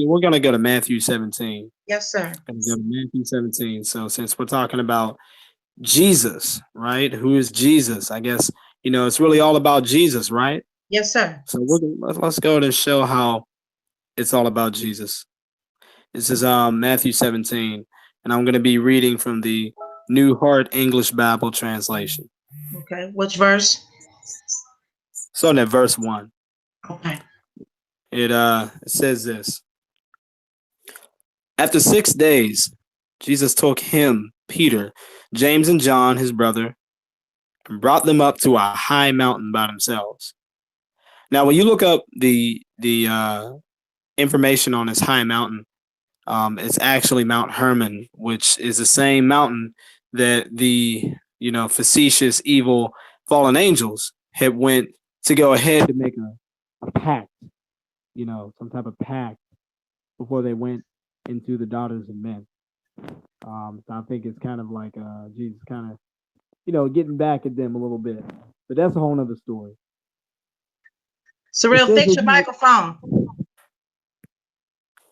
we're gonna go to Matthew 17. Yes, sir. Gonna go to Matthew 17. So since we're talking about Jesus, right? Who is Jesus? I guess it's really all about Jesus, right? Yes, sir. So let's go and show how it's all about Jesus. This is Matthew 17, and I'm going to be reading from the New Heart English Bible translation. Okay. Which verse? So in verse 1, Okay. it says this. After 6 days, Jesus took him, Peter, James, and John, his brother, and brought them up to a high mountain by themselves. Now, when you look up the information on this high mountain, it's actually Mount Hermon, which is the same mountain that the facetious, evil, fallen angels had went to go ahead to make a pact, some type of pact before they went into the daughters of men. So I think it's kind of like Jesus kind of, getting back at them a little bit. But that's a whole nother story. Surreal, fix your microphone.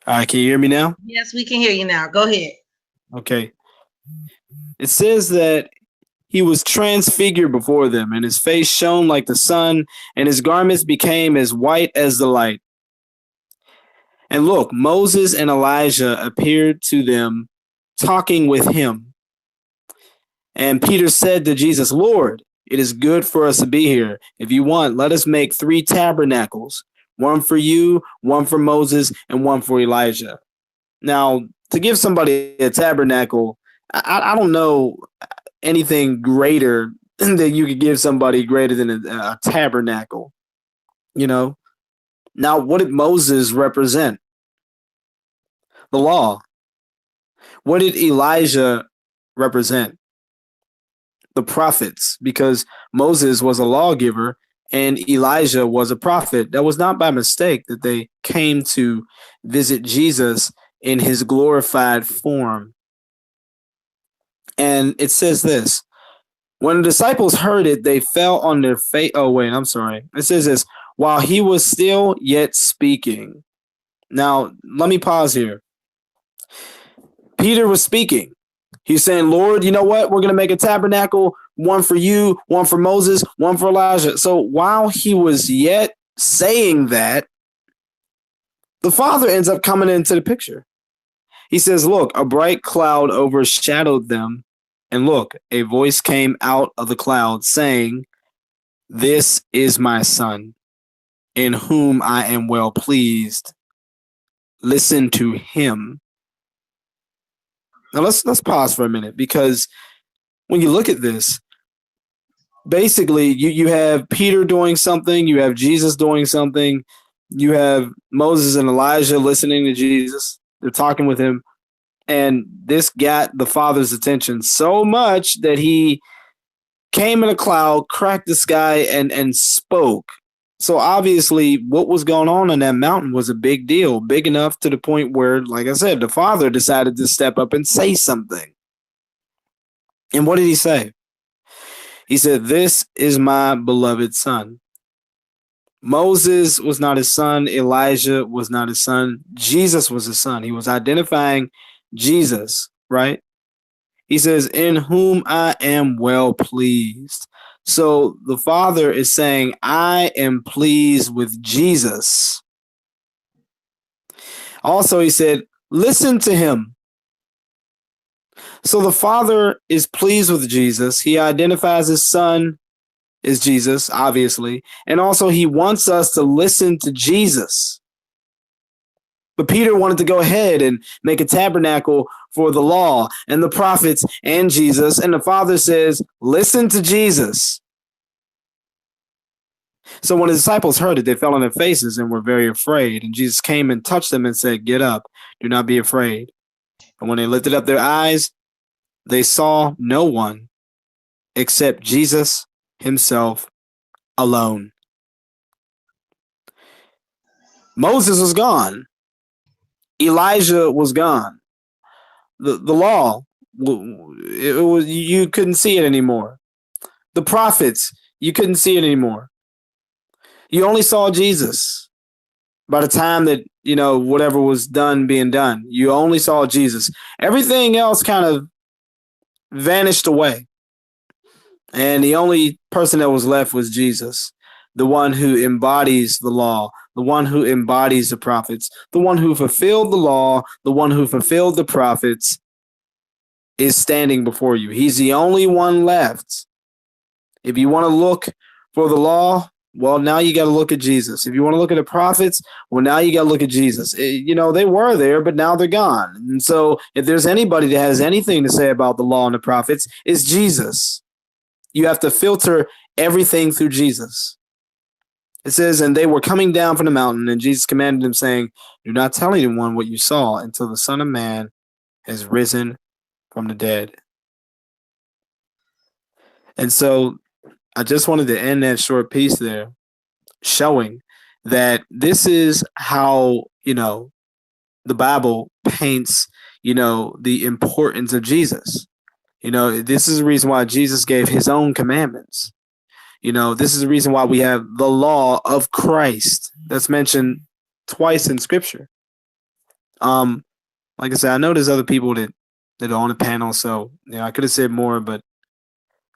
All right, can you hear me now? Yes, we can hear you now. Go ahead. Okay. It says that he was transfigured before them, and his face shone like the sun, and his garments became as white as the light. And look, Moses and Elijah appeared to them, talking with him. And Peter said to Jesus, Lord, it is good for us to be here. If you want, let us make 3 tabernacles, one for you, one for Moses, and one for Elijah. Now, to give somebody a tabernacle, I don't know anything greater that you could give somebody greater than a tabernacle. Now, what did Moses represent? The law. What did Elijah represent? The prophets, because Moses was a lawgiver and Elijah was a prophet. That was not by mistake that they came to visit Jesus in his glorified form. And it says this. When the disciples heard it, they fell on their face. Oh, wait, I'm sorry. It says this. While he was still yet speaking. Now, let me pause here. Peter was speaking. He's saying, Lord, you know what? We're going to make a tabernacle, one for you, one for Moses, one for Elijah. So while he was yet saying that, the Father ends up coming into the picture. He says, look, a bright cloud overshadowed them. And look, a voice came out of the cloud saying, this is my son, in whom I am well pleased. Listen to him. Now let's pause for a minute, because when you look at this, basically you have Peter doing something, you have Jesus doing something, you have Moses and Elijah listening to Jesus. They're talking with him. And this got the Father's attention so much that he came in a cloud, cracked the sky, and spoke. So obviously what was going on that mountain was a big deal, big enough to the point where, like I said, the Father decided to step up and say something. And what did he say? He said, this is my beloved son. Moses was not his son. Elijah was not his son. Jesus was his son. He was identifying Jesus, right? He says, in whom I am well pleased. So the Father is saying, I am pleased with Jesus. Also, he said, listen to him. So the Father is pleased with Jesus. He identifies his son as Jesus, obviously. And also he wants us to listen to Jesus. But Peter wanted to go ahead and make a tabernacle for the law and the prophets and Jesus. And the Father says, listen to Jesus. So when the disciples heard it, they fell on their faces and were very afraid. And Jesus came and touched them and said, get up, do not be afraid. And when they lifted up their eyes, they saw no one except Jesus himself alone. Moses was gone. Elijah was gone. The law, it was, you couldn't see it anymore. The prophets, you couldn't see it anymore. You only saw Jesus. by the time that, whatever was done being done. You only saw Jesus. Everything else kind of vanished away. And the only person that was left was Jesus, the one who embodies the law, the one who embodies the prophets, the one who fulfilled the law, the one who fulfilled the prophets is standing before you. He's the only one left. If you want to look for the law, well, now you got to look at Jesus. If you want to look at the prophets, well, now you got to look at Jesus. They were there, but now they're gone. And so if there's anybody that has anything to say about the law and the prophets, it's Jesus. You have to filter everything through Jesus. It says, and they were coming down from the mountain, and Jesus commanded them, saying, do not tell anyone what you saw until the Son of Man has risen from the dead. And so I just wanted to end that short piece there, showing that this is how, the Bible paints, the importance of Jesus. This is the reason why Jesus gave his own commandments. This is the reason why we have the law of Christ that's mentioned twice in Scripture. Like I said, I know there's other people that are on the panel, so I could have said more, but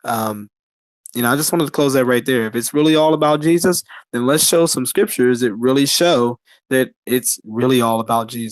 I just wanted to close that right there. If it's really all about Jesus, then let's show some scriptures that really show that it's really all about Jesus.